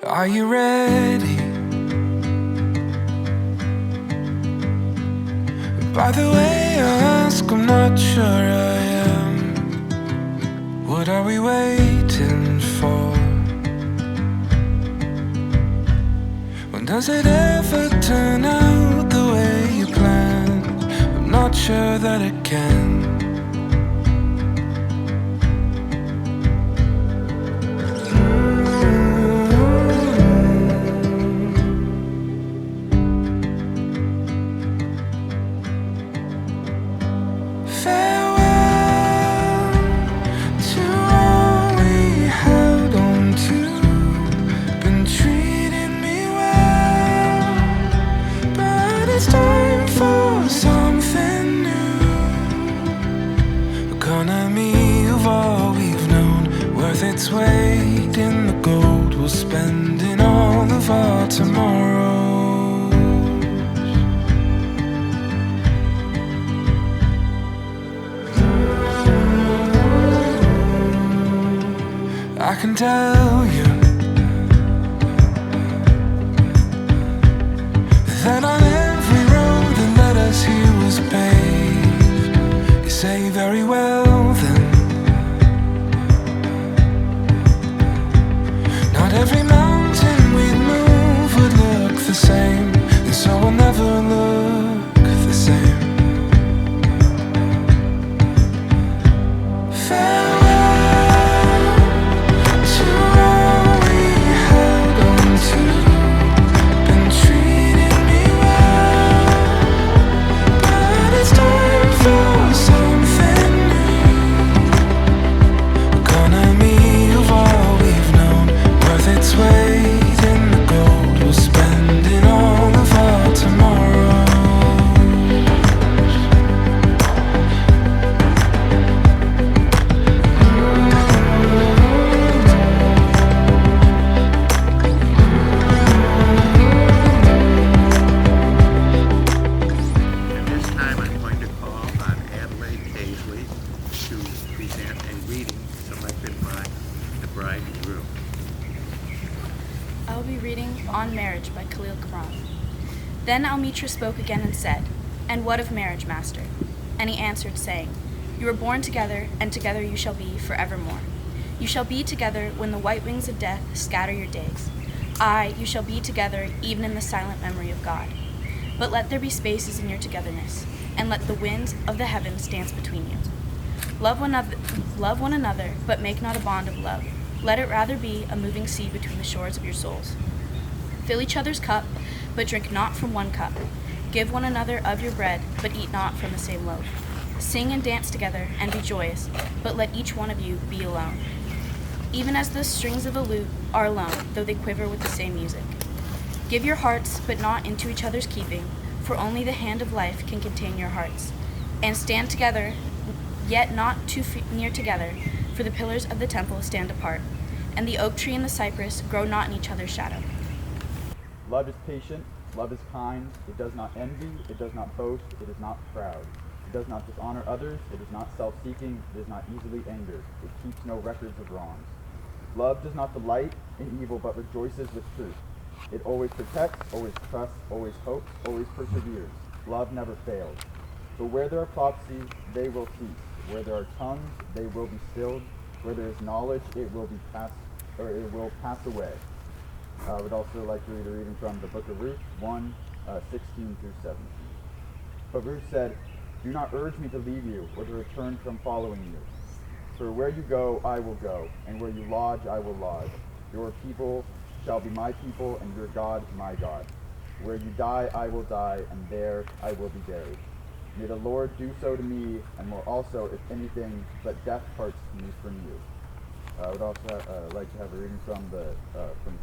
Are you ready? By the way I ask, I'm not sure I am. What are we waiting for? When does it ever turn out the way you planned? I'm not sure that it can. Its weight in the gold we'll spend in all of our tomorrows. I can tell you that on every road that led us here was paved. You say very well then. Not every mountain we'd move would look the same, and so we'll never look the same. Farewell to all we held on to. Been treating me well, but it's time for something new. Economy of all we've known, its weight in the gold we'll spend in all of our tomorrows. At this time, I'm going to call on Adelaide Paisley to present a reading selected by the bride and groom. I will be reading On Marriage by Khalil Gibran. Then Almitra spoke again and said, "And what of marriage, master?" And he answered, saying, "You were born together, and together you shall be forevermore. You shall be together when the white wings of death scatter your days. Aye, you shall be together even in the silent memory of God. But let there be spaces in your togetherness, and let the winds of the heavens dance between you. Love one another, but make not a bond of love. Let it rather be a moving sea between the shores of your souls. Fill each other's cup, but drink not from one cup. Give one another of your bread, but eat not from the same loaf. Sing and dance together, and be joyous, but let each one of you be alone. Even as the strings of a lute are alone, though they quiver with the same music. Give your hearts, but not into each other's keeping, for only the hand of life can contain your hearts. And stand together, yet not too near together, for the pillars of the temple stand apart, and the oak tree and the cypress grow not in each other's shadow. Love is patient, love is kind, it does not envy, it does not boast, it is not proud. It does not dishonor others, it is not self-seeking, it is not easily angered, it keeps no records of wrongs. Love does not delight in evil, but rejoices with truth. It always protects, always trusts, always hopes, always perseveres. Love never fails. But where there are prophecies, they will cease. Where there are tongues, they will be stilled. Where there is knowledge, it will pass away. I would also like to read a reading from the book of Ruth, 1:16 through 17. But Ruth said, "Do not urge me to leave you or to return from following you. For where you go, I will go, and where you lodge, I will lodge. Your people shall be my people, and your God my God. Where you die, I will die, and there I will be buried. May the Lord do so to me, and more also, if anything but death parts me from you." I would also like to have a reading from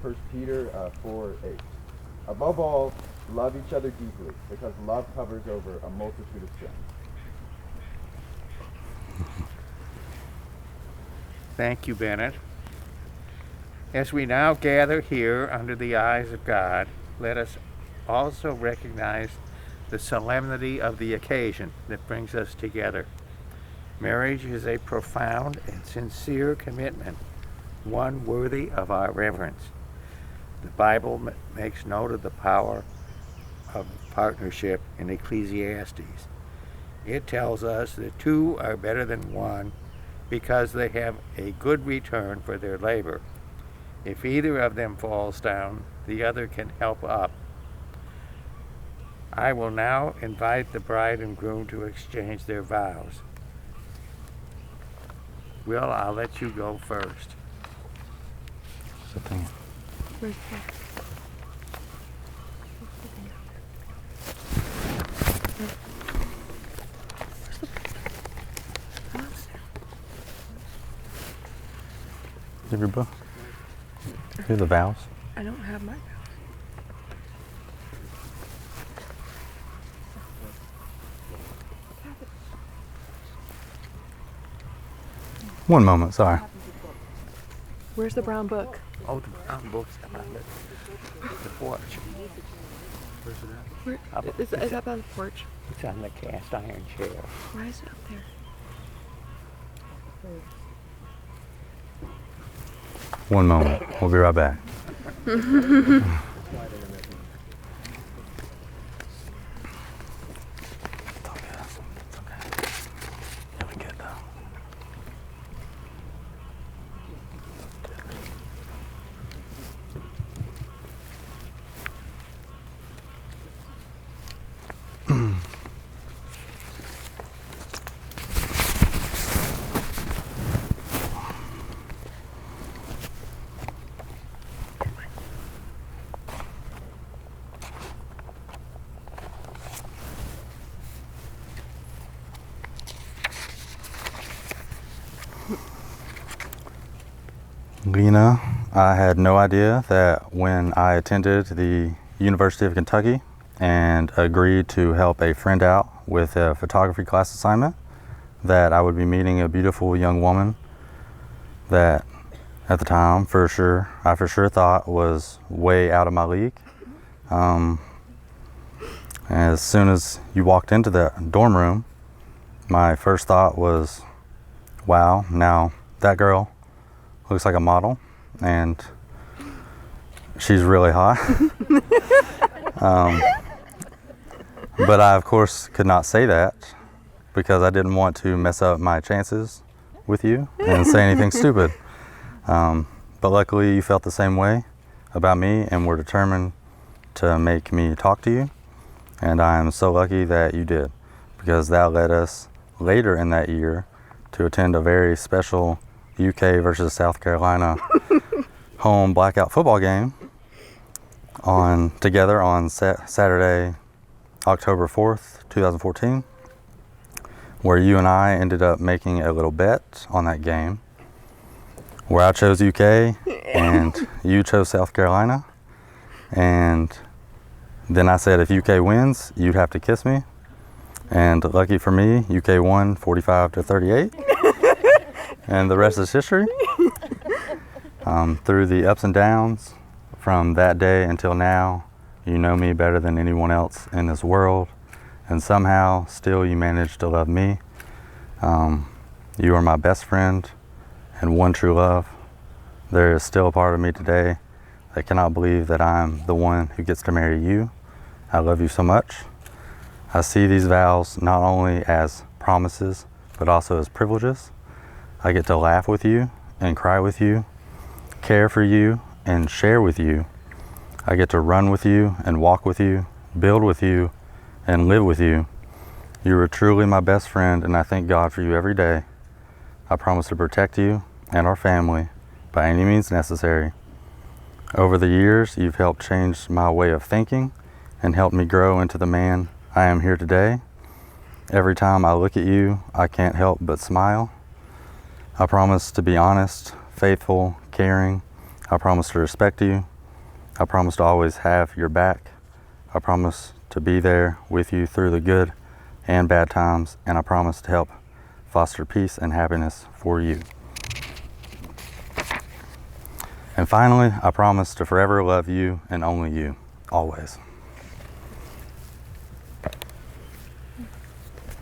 1 Peter 4:8. Above all, love each other deeply, because love covers over a multitude of sins. Thank you, Bennett. As we now gather here under the eyes of God, let us also recognize the solemnity of the occasion that brings us together. Marriage is a profound and sincere commitment, one worthy of our reverence. The Bible makes note of the power of partnership in Ecclesiastes. It tells us that two are better than one because they have a good return for their labor. If either of them falls down, the other can help up. I will now invite the bride and groom to exchange their vows. Will, I'll let you go first. Where's Give your book. Here's the vows. I don't have my vows. One moment, sorry. Where's the brown book? Oh, the brown book's up on the porch. Where's it at? Where, Up- is it up on the porch? It's on the cast iron chair. Why is it up there? One moment. We'll be right back. Lena, I had no idea that when I attended the University of Kentucky and agreed to help a friend out with a photography class assignment, that I would be meeting a beautiful young woman that at the time I for sure thought was way out of my league. As soon as you walked into the dorm room, my first thought was, wow, now that girl looks like a model, and she's really hot. But I, of course, could not say that because I didn't want to mess up my chances with you and say anything stupid. But luckily, you felt the same way about me and were determined to make me talk to you. And I am so lucky that you did, because that led us later in that year to attend a very special UK versus South Carolina home blackout football game together on Saturday, October 4th, 2014, where you and I ended up making a little bet on that game where I chose UK and you chose South Carolina. And then I said if UK wins, you'd have to kiss me. And lucky for me, UK won 45-38. And the rest is history. Through the ups and downs from that day until now, you know me better than anyone else in this world. And somehow, still you managed to love me. You are my best friend and one true love. There is still a part of me today that cannot believe that I'm the one who gets to marry you. I love you so much. I see these vows not only as promises, but also as privileges. I get to laugh with you and cry with you, care for you and share with you. I get to run with you and walk with you, build with you, and live with you. You are truly my best friend, and I thank God for you every day. I promise to protect you and our family by any means necessary. Over the years, you've helped change my way of thinking and helped me grow into the man I am here today. Every time I look at you, I can't help but smile. I promise to be honest, faithful, caring. I promise to respect you. I promise to always have your back. I promise to be there with you through the good and bad times, and I promise to help foster peace and happiness for you. And finally, I promise to forever love you and only you, always.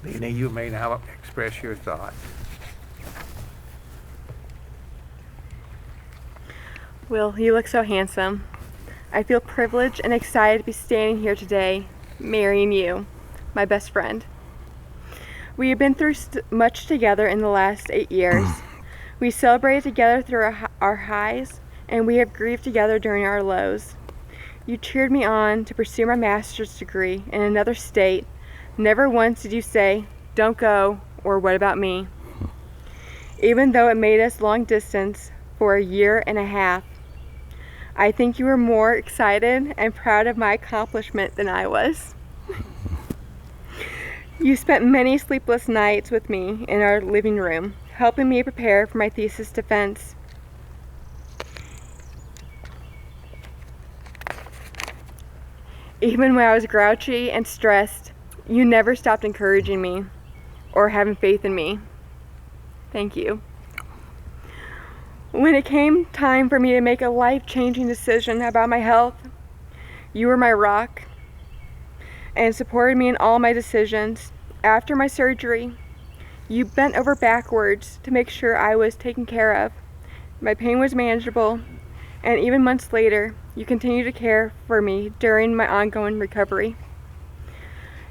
Lena, you may now express your thoughts. Will, you look so handsome. I feel privileged and excited to be standing here today, marrying you, my best friend. We have been through much together in the last 8 years. We celebrated together through our highs, and we have grieved together during our lows. You cheered me on to pursue my master's degree in another state. Never once did you say, "Don't go," or "What about me?" Even though it made us long distance for a year and a half, I think you were more excited and proud of my accomplishment than I was. You spent many sleepless nights with me in our living room, helping me prepare for my thesis defense. Even when I was grouchy and stressed, you never stopped encouraging me or having faith in me. Thank you. When it came time for me to make a life-changing decision about my health, you were my rock and supported me in all my decisions. After my surgery, you bent over backwards to make sure I was taken care of. My pain was manageable, and even months later, you continued to care for me during my ongoing recovery.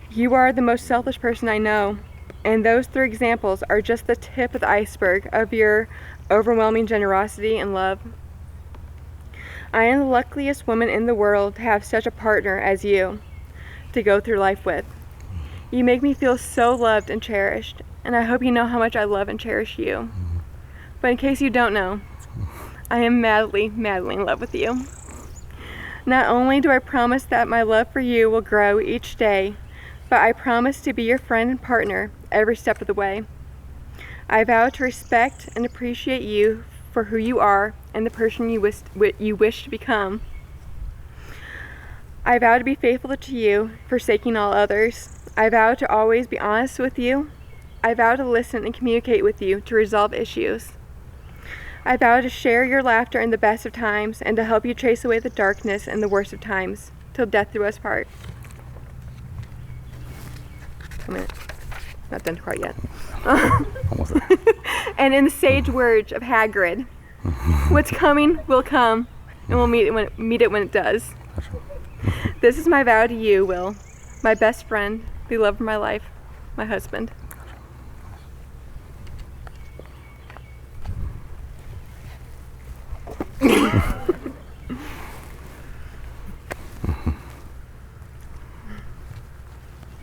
You are the most selfish person I know, and those 3 examples are just the tip of the iceberg of your overwhelming generosity and love. I am the luckiest woman in the world to have such a partner as you to go through life with. You make me feel so loved and cherished, and I hope you know how much I love and cherish you. But in case you don't know, I am madly, madly in love with you. Not only do I promise that my love for you will grow each day, but I promise to be your friend and partner every step of the way. I vow to respect and appreciate you for who you are and the person you wish to become. I vow to be faithful to you, forsaking all others. I vow to always be honest with you. I vow to listen and communicate with you to resolve issues. I vow to share your laughter in the best of times and to help you chase away the darkness in the worst of times, till death do us part. A minute. Not done quite yet. Almost there. And in the sage words of Hagrid, what's coming will come, and we'll meet it when it does. This is my vow to you, Will, my best friend, the love of my life, my husband.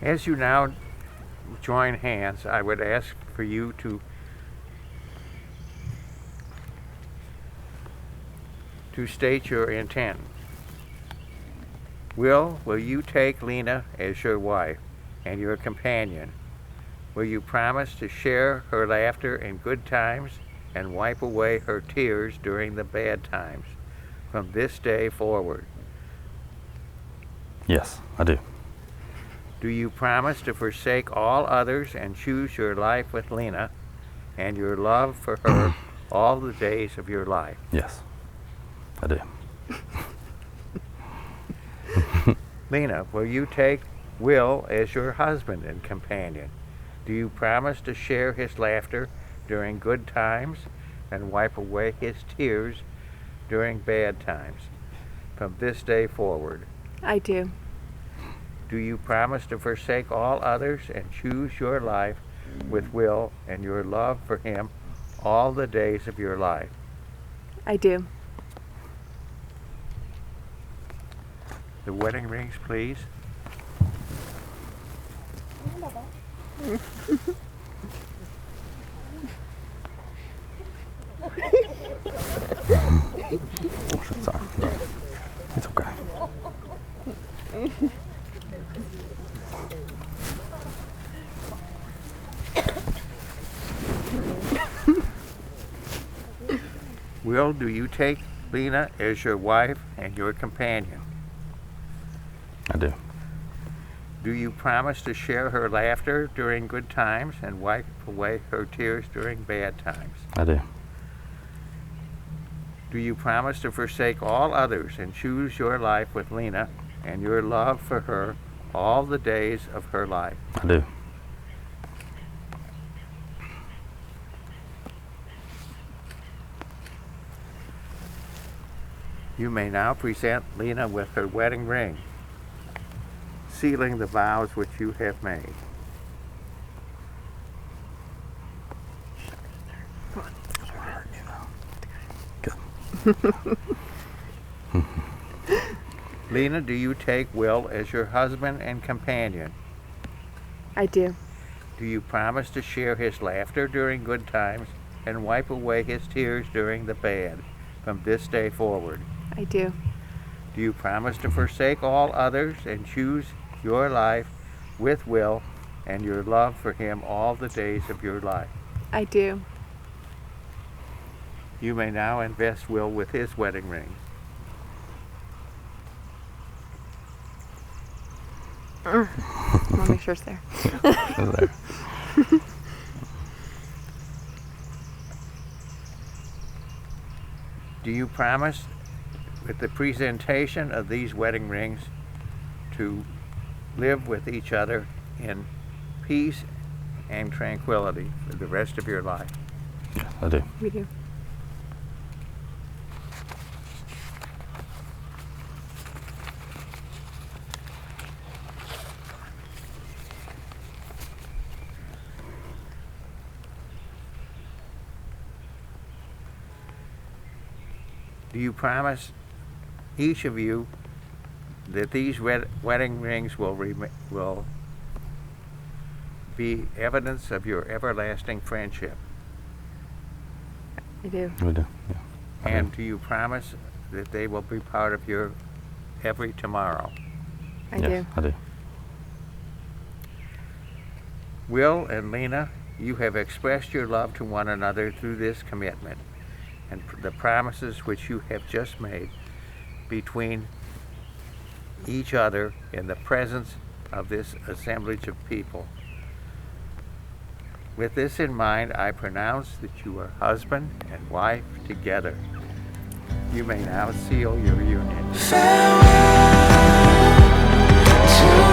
As you now join hands, I would ask for you to state your intent. Will you take Lena as your wife and your companion? Will you promise to share her laughter in good times and wipe away her tears during the bad times from this day forward? Yes, I do. Do you promise to forsake all others and choose your life with Lena and your love for her all the days of your life? Yes, I do. Lena, will you take Will as your husband and companion? Do you promise to share his laughter during good times and wipe away his tears during bad times from this day forward? I do. Do you promise to forsake all others and choose your life with Will and your love for him all the days of your life? I do. The wedding rings, please. Sorry. It's okay. Will, do you take Lena as your wife and your companion? I do. Do you promise to share her laughter during good times and wipe away her tears during bad times? I do. Do you promise to forsake all others and choose your life with Lena and your love for her all the days of her life? I do. You may now present Lena with her wedding ring, sealing the vows which you have made. Lena, do you take Will as your husband and companion? I do. Do you promise to share his laughter during good times and wipe away his tears during the bad from this day forward? I do. Do you promise to forsake all others and choose your life with Will and your love for him all the days of your life? I do. You may now invest Will with his wedding ring. I want to make sure it's there. There. Do you promise with the presentation of these wedding rings to live with each other in peace and tranquility for the rest of your life? Yes, I do. We do. Do you promise each of you that these wedding rings will be evidence of your everlasting friendship? I do. We do. Yeah. I And do. do you promise that they will be part of your every tomorrow? I Yes, do. I do. Will and Lena, you have expressed your love to one another through this commitment and the promises which you have just made between each other in the presence of this assemblage of people. With this in mind, I pronounce that you are husband and wife together. You may now seal your union. Farewell to